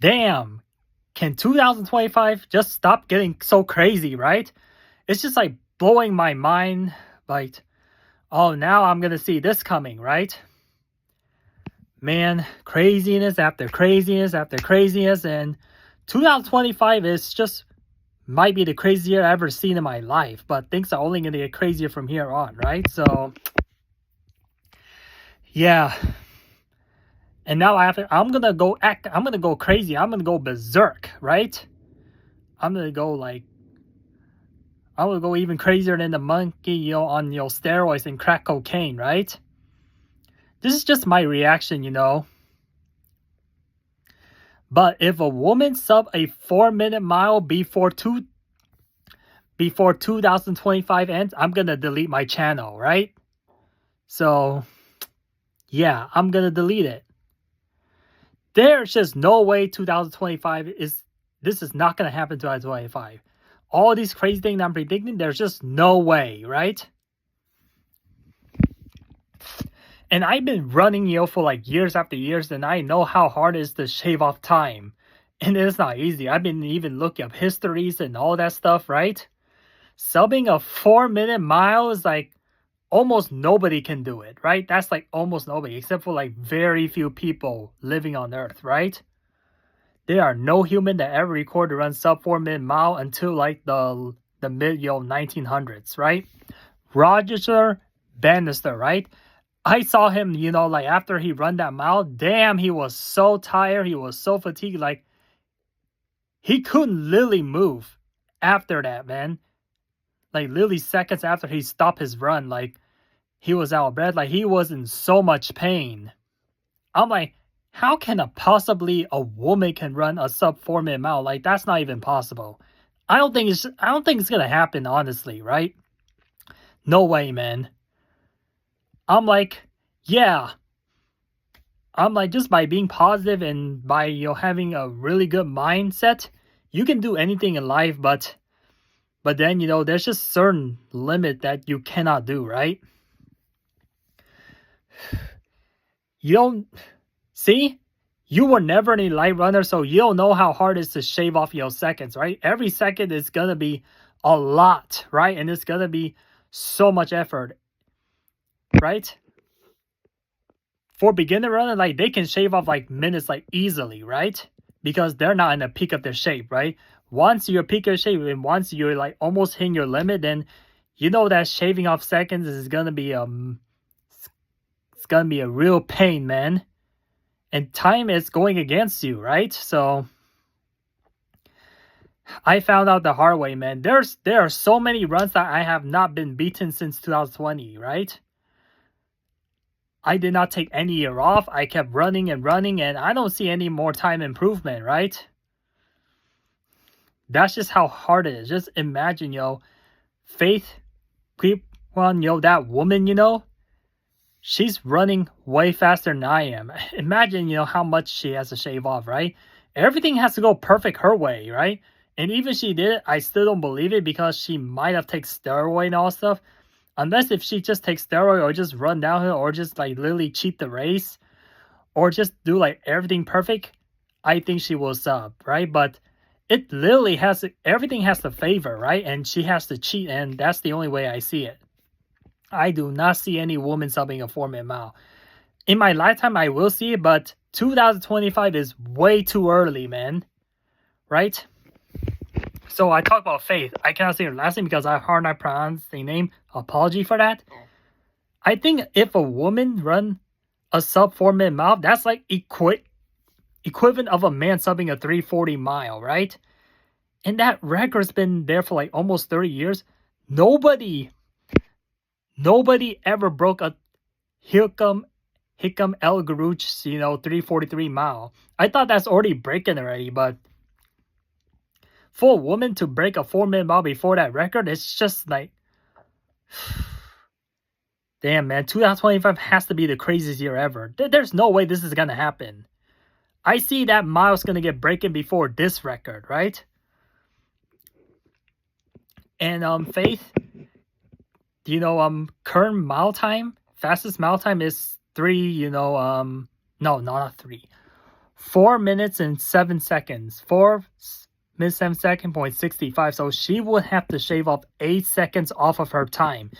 Damn, can 2025 just stop getting so crazy, right? It's just like blowing my mind. Like, oh, now I'm gonna see this coming, right? Man, craziness after craziness after craziness, and 2025 is just might be the craziest year I've ever seen in my life, but things are only gonna get crazier from here on, right? So, yeah. And now I'm gonna go crazy. I'm gonna go berserk, right? I'm gonna go like I would go even crazier than the monkey, on steroids and crack cocaine, right? This is just my reaction. But if a woman sub a 4-minute mile before 2025 ends, I'm gonna delete my channel, right? So yeah, I'm gonna delete it. There's just no way 2025 this is not gonna happen 2025. All these crazy things I'm predicting, there's just no way, right? And I've been running, for like years after years, and I know how hard it is to shave off time. And it's not easy. I've been even looking up histories and all that stuff, right? Subbing a 4-minute mile is like almost nobody can do it, right? That's like almost nobody, except for like very few people living on Earth, right? There are no human that ever recorded to run sub 4-minute mile until like the mid 1900s, right? Roger Bannister, right? I saw him, like after he run that mile, damn, he was so tired, he was so fatigued, like he couldn't literally move after that, man. Like literally seconds after he stopped his run, like he was out of breath, like he was in so much pain. I'm like, how can possibly a woman can run a sub 4-minute mile? Like that's not even possible. I don't think it's gonna happen, honestly, right? No way, man. I'm like, yeah. I'm like, just by being positive and by having a really good mindset, you can do anything in life, but then there's just certain limit that you cannot do, right? You don't see, you were never any light runner, so you don't know how hard it is to shave off your seconds, right? Every second is gonna be a lot, right? And it's gonna be so much effort, right? For beginner runner, like they can shave off like minutes like easily, right? Because they're not in the peak of their shape, right? Once you're peak of shape and once you're like almost hitting your limit, then that shaving off seconds is gonna be it's gonna be a real pain, man. And time is going against you, right? So I found out the hard way, man. There are so many runs that I have not been beaten since 2020, right? I did not take any year off. I kept running and running, and I don't see any more time improvement, right? That's just how hard it is. Just imagine, Faith Creep One, that woman, she's running way faster than I am. Imagine, how much she has to shave off, right? Everything has to go perfect her way, right? And even she did it, I still don't believe it because she might have taken steroid and all stuff. Unless if she just takes steroid or just run downhill or just like literally cheat the race or just do like everything perfect, I think she will sub, right? But it literally everything has to favor, right? And she has to cheat, and that's the only way I see it. I do not see any woman subbing a 4-minute mile. In my lifetime, I will see it, but 2025 is way too early, man. Right? So I talk about Faith. I cannot say her last name because I have a hard time pronouncing the name. Apology for that. I think if a woman run a sub 4-minute mile, that's like equivalent of a man subbing a 340 mile, right? And that record's been there for like almost 30 years. Nobody ever broke a Hikam El Garouch, 343 mile. I thought that's already breaking already, but for a woman to break a 4-minute mile before that record, it's just like, damn, man, 2025 has to be the craziest year ever. There's no way this is gonna happen. I see that mile's gonna get breaking before this record, right? And Faith, current mile time, fastest mile time is 3, no, not 3. 4 minutes and 7 seconds. 4 minutes 7 seconds, 0.65. So she would have to shave off 8 seconds off of her time.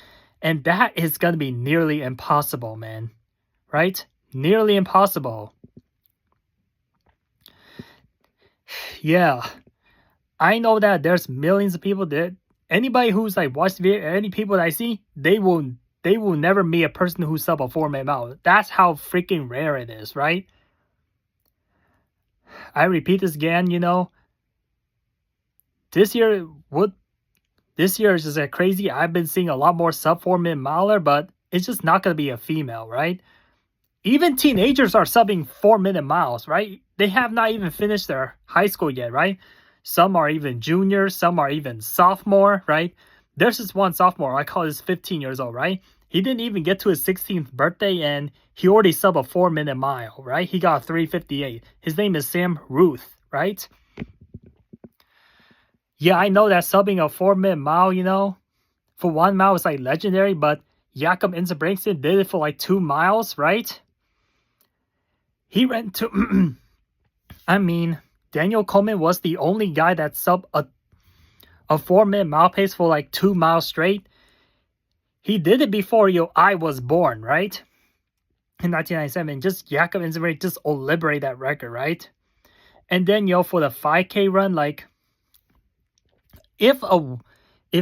And that is going to be nearly impossible, man. Right? Nearly impossible. Yeah. I know that there's millions of people that anybody who's like watched the video, any people that I see, they will never meet a person who sub a 4-minute mile. That's how freaking rare it is, right? I repeat this again, you know. This year is just like crazy. I've been seeing a lot more sub 4-minute miler, but it's just not gonna be a female, right? Even teenagers are subbing 4-minute miles, right? They have not even finished their high school yet, right? Some are even juniors, some are even sophomore, right? There's this one sophomore, I call this 15 years old, right? He didn't even get to his 16th birthday and he already subbed a 4-minute mile, right? He got 3:58. His name is Sam Ruth, right? Yeah, I know that subbing a 4-minute mile, you know, for 1 mile is like legendary, but Jakob Ingebrigtsen did it for like 2 miles, right? He ran to, I mean, Daniel Coleman was the only guy that subbed a 4-minute mile pace for like 2 miles straight. He did it before I was born, right? In 1997, just Jakob Ingebrigtsen just obliterated that record, right? And then for the 5K run, like if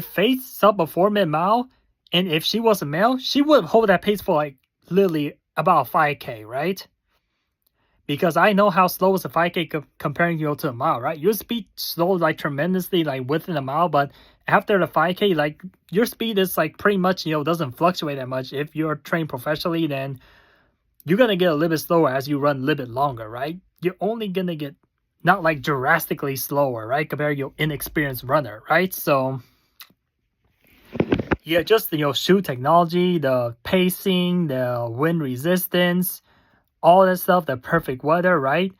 Faith sub a 4-minute mile, and if she was a male, she would hold that pace for like literally about 5K, right? Because I know how slow is a 5K comparing to a mile, right? Your speed slows like tremendously like within a mile, but after the 5K, like your speed is like pretty much, doesn't fluctuate that much. If you're trained professionally, then you're going to get a little bit slower as you run a little bit longer, right? You're only going to get not like drastically slower, right? Compared to your inexperienced runner, right? So yeah, just shoe technology, the pacing, the wind resistance, all that stuff, the perfect weather, right?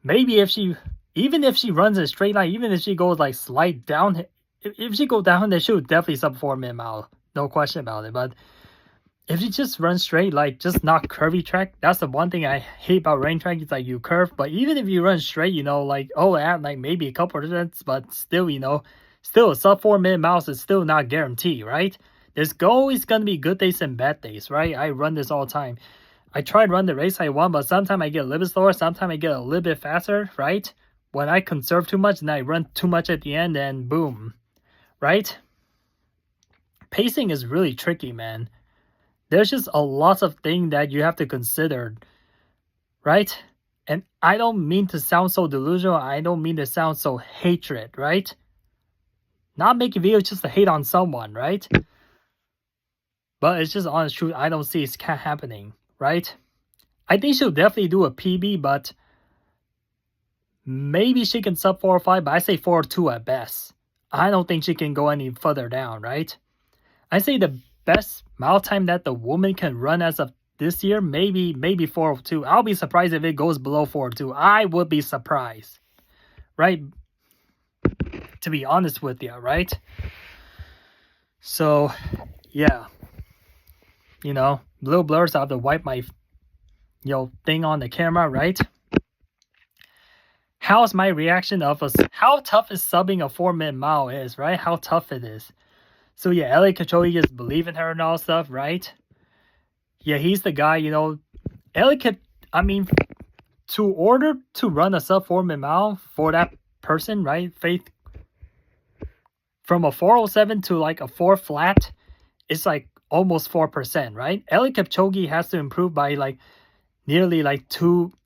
Maybe even if she runs a straight line, even if she goes like slight down, if she goes down, then she would definitely sub 4-minute mile, no question about it. But if she just runs straight, like just not curvy track, that's the one thing I hate about rain track. It's like you curve, but even if you run straight, like at like maybe a couple of cents, but still, still a sub 4-minute miles is still not guaranteed, right? There's always gonna be good days and bad days, right? I run this all the time. I try to run the race I want, but sometimes I get a little bit slower, sometimes I get a little bit faster, right? When I conserve too much and I run too much at the end, then boom, right? Pacing is really tricky, man. There's just a lot of things that you have to consider, right? And I don't mean to sound so delusional. I don't mean to sound so hatred, right? Not making videos just to hate on someone, right? But it's just honest truth. I don't see it's happening, right? I think she'll definitely do a PB, but maybe she can sub 4:05, but I say 4:02 at best. I don't think she can go any further down, right? I say the best mile time that the woman can run as of this year, maybe 4:02. I'll be surprised if it goes below 4:02. I would be surprised, right? To be honest with you, right? So, yeah. Little blurs, I have to wipe my, thing on the camera, right? How's my reaction of how tough is subbing a 4-minute mile is, right? How tough it is. So yeah, Eliud Kipchoge just believe in her and all stuff, right? Yeah, he's the guy, Eliud, to order to run a sub 4-minute mile for that person, right? Faith, from a 4:07 to like a 4 flat, it's like almost 4%, right? Eliud Kipchoge has to improve by like nearly like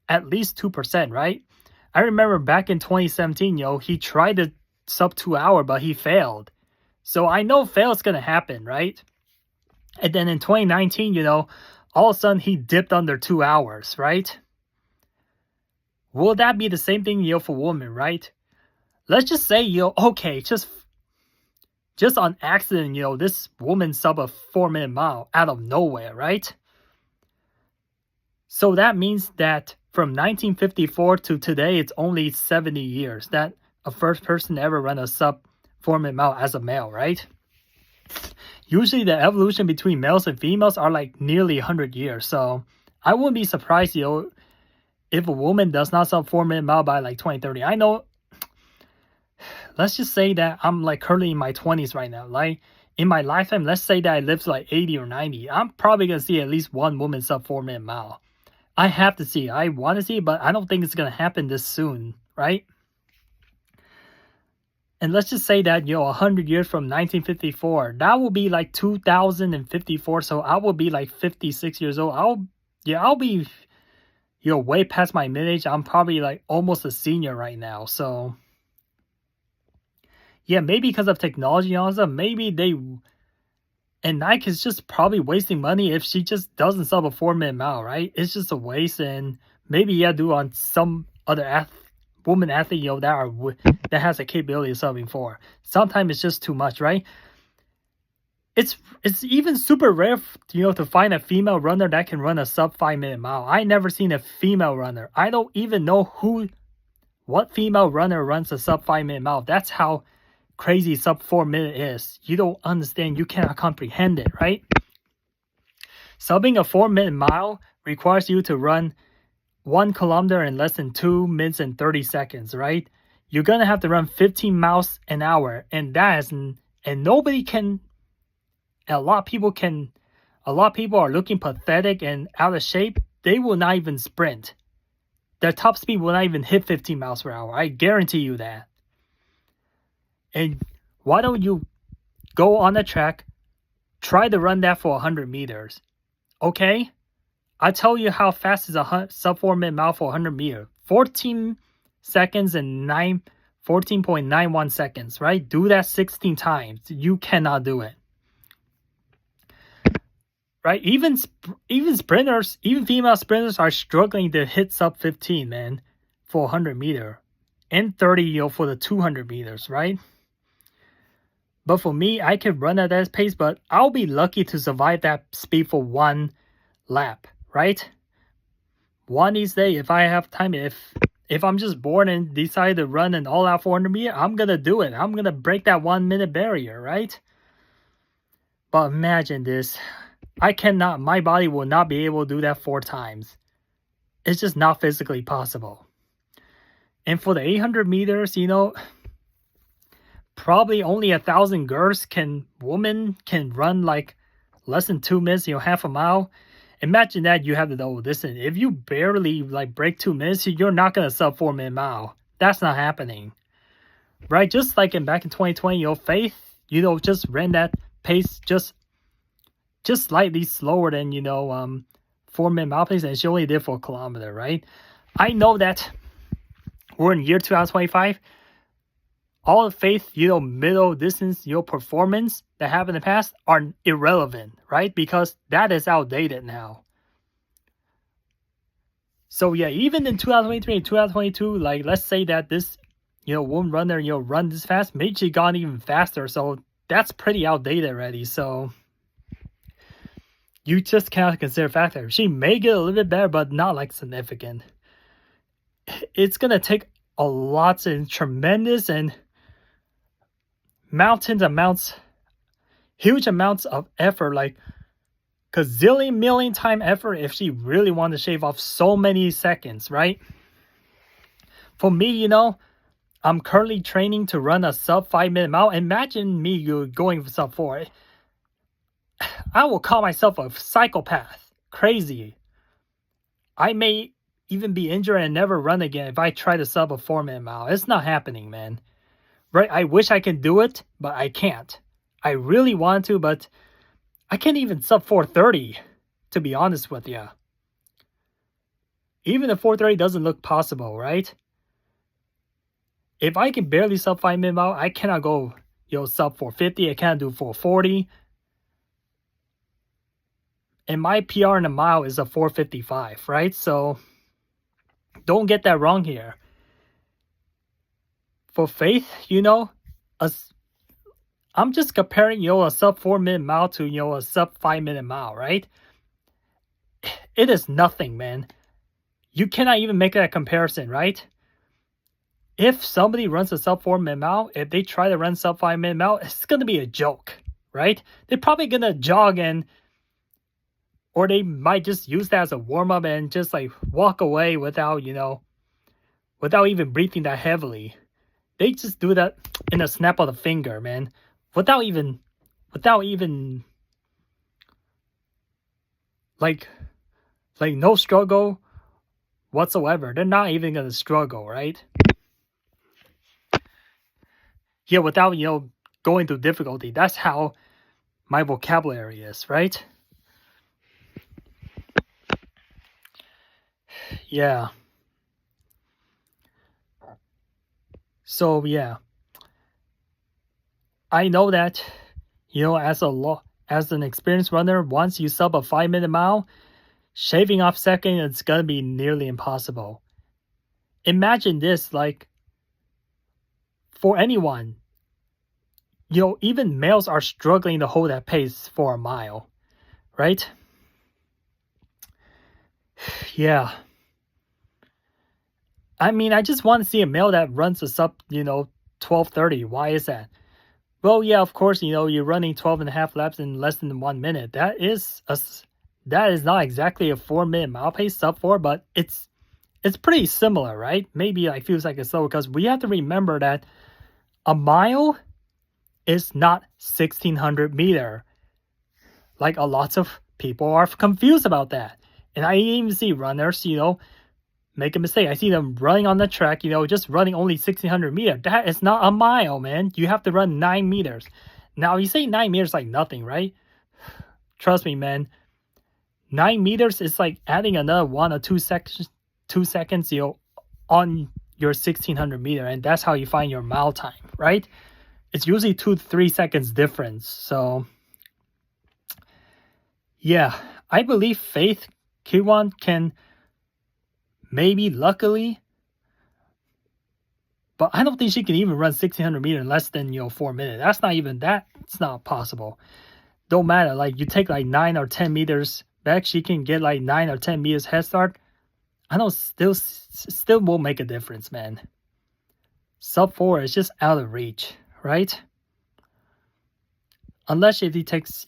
at least 2%, right? I remember back in 2017, he tried to sub 2 hour, but he failed. So I know fail's gonna happen, right? And then in 2019, all of a sudden he dipped under 2 hours, right? Will that be the same thing, for women, right? Let's just say, okay, just on accident, this woman sub a 4-minute mile out of nowhere, right? So that means that from 1954 to today, it's only 70 years that a first person ever run a sub 4-minute mile as a male, right? Usually the evolution between males and females are like nearly 100 years. So I wouldn't be surprised, if a woman does not sub 4-minute mile by like 2030, I know, let's just say that I'm like currently in my 20s right now. Like in my lifetime, let's say that I live to like 80 or 90. I'm probably going to see at least one woman sub 4-minute mile. I have to see it. I want to see it, but I don't think it's going to happen this soon, right? And let's just say that, 100 years from 1954, that will be like 2054. So I will be like 56 years old. I'll be, way past my mid-age. I'm probably like almost a senior right now. So yeah, maybe because of technology and all that stuff, and Nike is just probably wasting money if she just doesn't sub a 4-minute mile, right? It's just a waste, and maybe do on some other woman athlete, that has the capability of subbing 4. Sometimes it's just too much, right? It's even super rare, to find a female runner that can run a sub 5-minute mile. I never seen a female runner. I don't even know what female runner runs a sub 5-minute mile. That's how crazy sub 4-minute is. You don't understand. You cannot comprehend it, right? Subbing a 4-minute mile requires you to run 1 kilometer in less than 2 minutes and 30 seconds, right? You're gonna have to run 15 miles an hour, and nobody can. A lot of people are looking pathetic and out of shape. They will not even sprint. Their top speed will not even hit 15 miles per hour. I guarantee you that. And why don't you go on the track, try to run that for 100 meters, okay? I'll tell you how fast is a sub 4-minute mile for 100 meters. 14 seconds and 14.91 seconds, right? Do that 16 times. You cannot do it. Right? Even sprinters, even female sprinters are struggling to hit sub 15, man, for 100 meter. And 30, for the 200 meters, right? But for me, I can run at that pace, but I'll be lucky to survive that speed for 1 lap, right? One each day, if I have time, if I'm just bored and decide to run an all-out 400 meter, I'm gonna do it. I'm gonna break that 1-minute barrier, right? But imagine this. My body will not be able to do that 4 times. It's just not physically possible. And for the 800 meters, probably only 1,000 girls women can run like less than 2 minutes, half a mile. Imagine that you have to listen, if you barely like break 2 minutes, you're not going to sub 4-minute mile. That's not happening. Right? Just like back in 2020, Faith, just ran that pace just slightly slower than, 4-minute mile pace, and she only did for a kilometer, right? I know that we're in year 2025. All the Faith, middle distance, performance that happened in the past are irrelevant, right? Because that is outdated now. So yeah, even in 2023 and 2022, like let's say that this, woman runner, run this fast, maybe she got even faster. So that's pretty outdated already. So you just cannot consider factor. She may get a little bit better, but not like significant. It's gonna take a lot and tremendous and huge amounts of effort, like gazillion million time effort if she really wanted to shave off so many seconds, right? For me, I'm currently training to run a sub 5-minute mile. Imagine me going for sub 4. I will call myself a psychopath. Crazy. I may even be injured and never run again if I try to sub a 4-minute mile. It's not happening, man. Right? I wish I could do it, but I can't. I really want to, but I can't even sub 4:30, to be honest with you. Even the 4:30 doesn't look possible, right? If I can barely sub 5-minute mile, I cannot go, sub 4:50. I can't do 4:40. And my PR in a mile is a 4:55, right? So don't get that wrong here. For Faith, I'm just comparing, a sub 4-minute mile to, a sub 5-minute mile, right? It is nothing, man. You cannot even make that comparison, right? If somebody runs a sub 4-minute mile, if they try to run sub 5-minute mile, it's going to be a joke, right? They're probably going to jog and Or they might just use that as a warm-up and just like walk away without, without even breathing that heavily. They just do that in a snap of the finger, man. Without even like no struggle whatsoever. They're not even gonna struggle, right? Yeah, without, going through difficulty. That's how my vocabulary is, right? Yeah. So yeah. I know that, as an experienced runner, once you sub a 5-minute mile, shaving off second is gonna be nearly impossible. Imagine this, like, for anyone, even males are struggling to hold that pace for a mile, right? Yeah. I mean, I just want to see a male that runs a sub, 12:30. Why is that? Well, yeah, of course, you're running 12 and a half laps in less than 1 minute. That is not exactly a 4-minute mile pace, sub 4, but it's pretty similar, right? Maybe like feels like it's slow because we have to remember that a mile is not 1,600 meter. Like a lot of people are confused about that. And I even see runners, make a mistake. I see them running on the track, just running only 1,600 meters. That is not a mile, man. You have to run 9 meters. Now, you say 9 meters like nothing, right? Trust me, man. 9 meters is like adding another 1 or 2 seconds, on your 1,600 meter. And that's how you find your mile time, right? It's usually 2 to 3 seconds difference. So, yeah, I believe Faith Kiwan can maybe, luckily, but I don't think she can even run 1,600 meters in less than 4 minutes. It's not possible. Don't matter. Like, you take like 9 or 10 meters back, she can get like 9 or 10 meters head start. I know still won't make a difference, man. Sub 4 is just out of reach, right? Unless if he takes,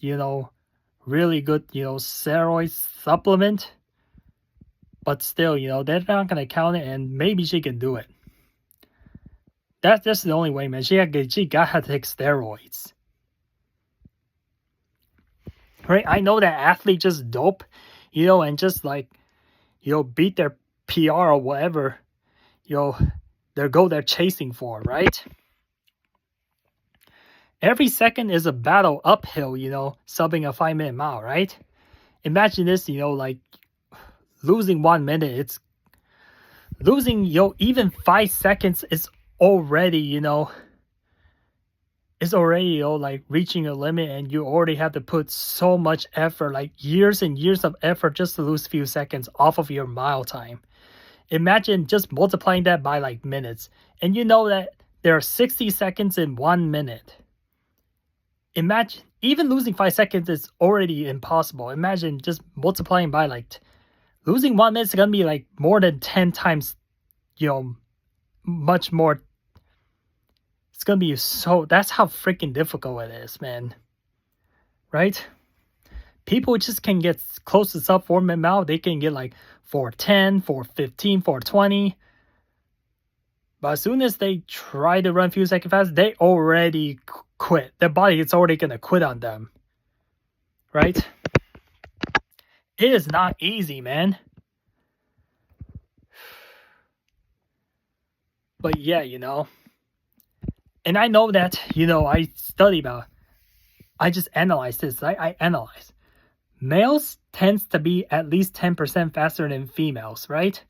really good, steroid supplement. But still, they're not going to count it, and maybe she can do it. That's just the only way, man. She got to take steroids. Right? I know that athletes just dope, and just like, beat their PR or whatever, their goal they're chasing for, right? Every second is a battle uphill, subbing a 5-minute mile, right? Imagine this, like, losing 1 minute, it's losing, even 5 seconds is already, it's already, like reaching a limit, and you already have to put so much effort, like years and years of effort just to lose a few seconds off of your mile time. Imagine just multiplying that by like minutes, and that there are 60 seconds in 1 minute. Imagine, even losing 5 seconds is already impossible. Imagine just multiplying by like losing 1 minute is going to be like more than 10 times, much more. It's going to be that's how freaking difficult it is, man. Right? People just can get close to sub 4-minute mile. They can get like 4:10, 4:15, 4:20. But as soon as they try to run a few seconds fast, they already quit. Their body is already going to quit on them. Right? It is not easy, man. But yeah, And I know that, I study about, I just analyze this. I analyze. Males tends to be at least 10% faster than females, right?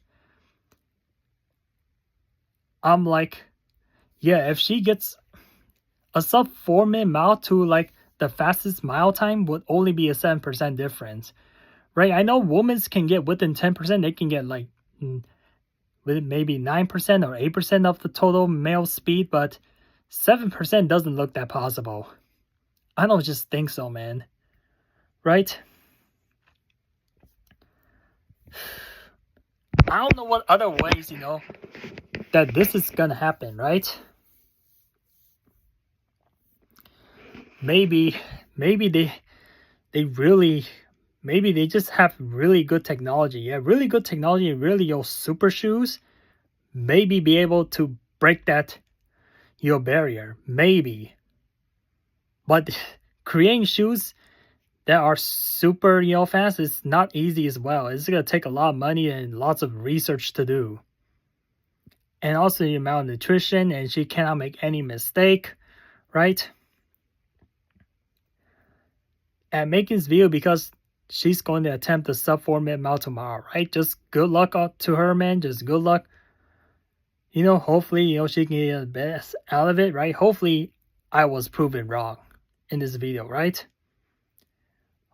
I'm like, yeah, if she gets a sub 4-minute mile to like the fastest mile time would only be a 7% difference. Right? I know women can get within 10%. They can get like maybe 9% or 8% of the total male speed, but 7% doesn't look that possible. I don't just think so, man. Right? I don't know what other ways, that this is gonna happen, right? Maybe they really Maybe they just have really good technology. Yeah, really good technology, really your super shoes. Maybe be able to break that your barrier. Maybe. But creating shoes that are super, fast is not easy as well. It's gonna take a lot of money and lots of research to do. And also the amount of nutrition, and she cannot make any mistake, right? And making this video because she's going to attempt the sub 4-minute mile tomorrow, right? Just good luck to her, man. Just good luck. Hopefully, she can get the best out of it, right? Hopefully, I was proven wrong in this video, right?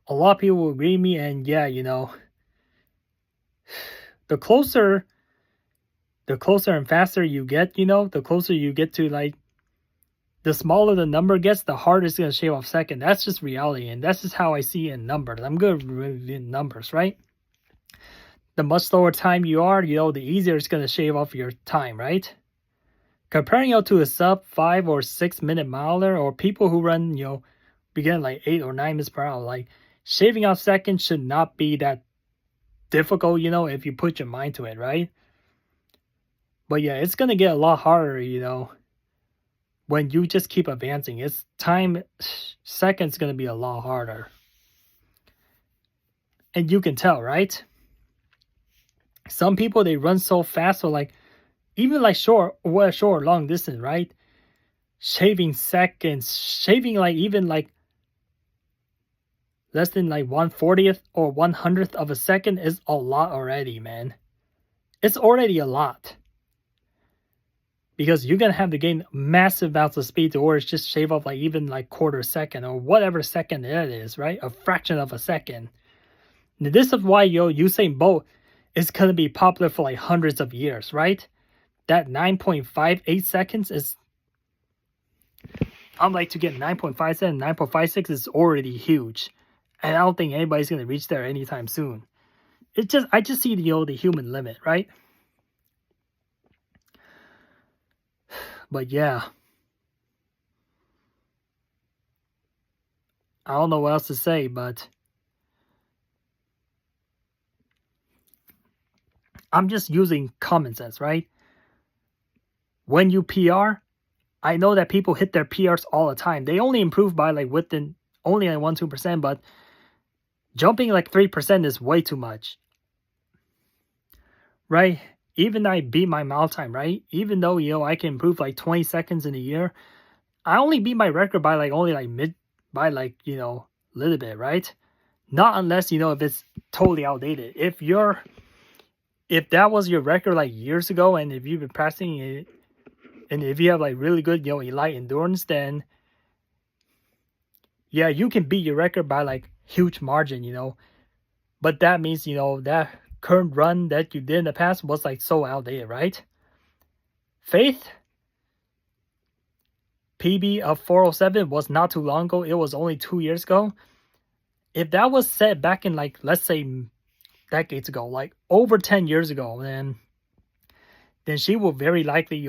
A lot of people will agree with me, and yeah, the closer and faster you get, the closer you get to, like, the smaller the number gets, the harder it's going to shave off second. That's just reality, and that's just how I see it in numbers. I'm good in numbers, right? The much slower time you are, the easier it's going to shave off your time, right? Comparing to a sub 5 or 6 minute miler, or people who run, begin like 8 or 9 minutes per hour, like, shaving off seconds should not be that difficult, if you put your mind to it, right? But yeah, it's going to get a lot harder, when you just keep advancing. It's seconds going to be a lot harder. And you can tell, right? Some people, they run so fast, so like, even like short or long distance, right? Shaving seconds, shaving like even like less than like 1/40th or 100th of a second is a lot already, man. It's already a lot. Because you're going to have to gain massive amounts of speed or just shave off like even like quarter second or whatever second it is, right? A fraction of a second. Now, this is why Usain Bolt is going to be popular for like hundreds of years, right? That 9.58 seconds is, I'd like to get 9.57, 9.56 is already huge. And I don't think anybody's going to reach there anytime soon. I just see the human limit, right? But yeah, I don't know what else to say, but I'm just using common sense, right? When you PR, I know that people hit their PRs all the time. They only improve by like within only like 1-2%, but jumping like 3% is way too much, right? Even I beat my mile time, right? Even though, I can improve like 20 seconds in a year, I only beat my record by like only like by like, little bit, right? Not unless, if it's totally outdated. If that was your record like years ago, and if you've been practicing it, and if you have like really good, elite endurance, then yeah, you can beat your record by like huge margin, But that means, that current run that you did in the past was like so outdated, right? Faith PB of 407 was not too long ago. It was only 2 years ago. If that was set back in like, let's say decades ago, like over 10 years ago, then she will very likely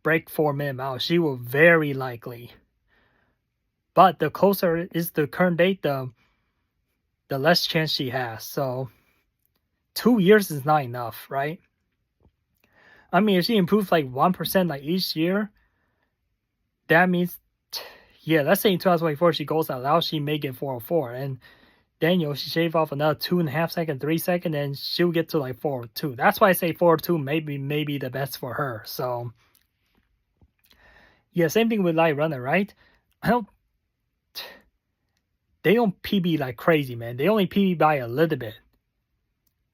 break 4-minute mile. She will very likely. But the closer is the current date, the less chance she has. So 2 years is not enough, right? I mean, if she improves like 1% like each year, that means, yeah, let's say in 2024 she goes out loud, she may get 404, and then she shave off another 2.5 seconds, 3 seconds, and she'll get to like 402. That's why I say 402 maybe the best for her. So yeah, same thing with light runner, right? They don't PB like crazy, man. They only PB by a little bit.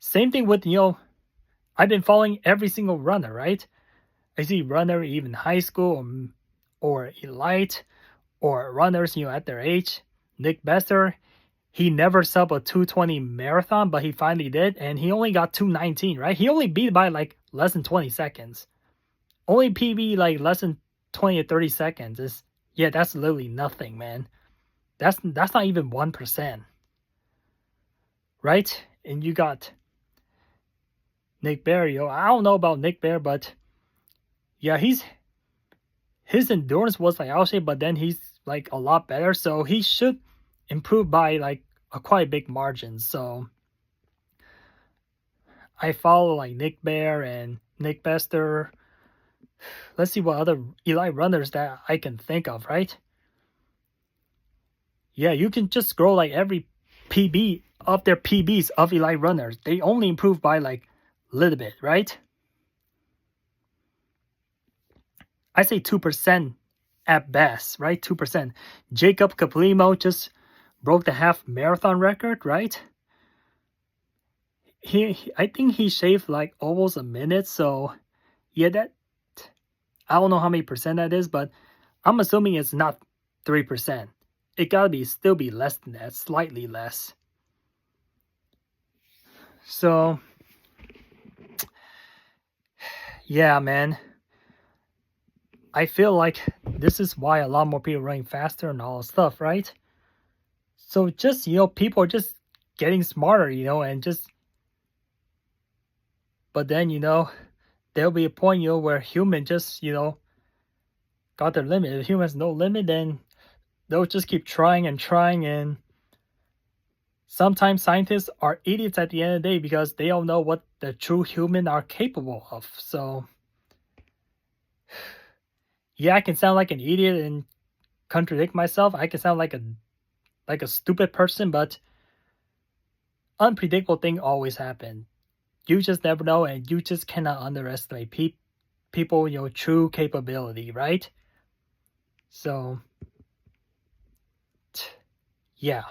Same thing with, I've been following every single runner, right? I see runner even high school or elite or runners, at their age. Nick Besser, he never sub a 220 marathon, but he finally did, and he only got 219, right? He only beat by like less than 20 seconds. Only PB like less than 20 or 30 seconds that's literally nothing, man. That's not even 1%. Right? And you got Nick Berry. I don't know about Nick Berry, but yeah, his endurance was like out shape, but then he's like a lot better, so he should improve by like a quite big margin. So I follow like Nick Bear and Nick Bester. Let's see what other elite runners that I can think of, right? Yeah, you can just scroll like every PB of their PBs of elite runners. They only improve by like a little bit, right? I say 2% at best, right? 2%. Jacob Caplimo just broke the half marathon record, right? I think he shaved like almost a minute, so yeah, that I don't know how many percent that is, but I'm assuming it's not 3%. It gotta be still be less than that, slightly less. So yeah, man. I feel like this is why a lot more people are running faster and all stuff, right? So just, people are just getting smarter, and just, but then, there'll be a point, where human just, got their limit. If human has no limit, then they'll just keep trying and trying. And sometimes scientists are idiots at the end of the day because they don't know what the true human are capable of. So yeah, I can sound like an idiot and contradict myself. I can sound like a stupid person, but unpredictable thing always happen. You just never know, and you just cannot underestimate people, true capability, right? So yeah.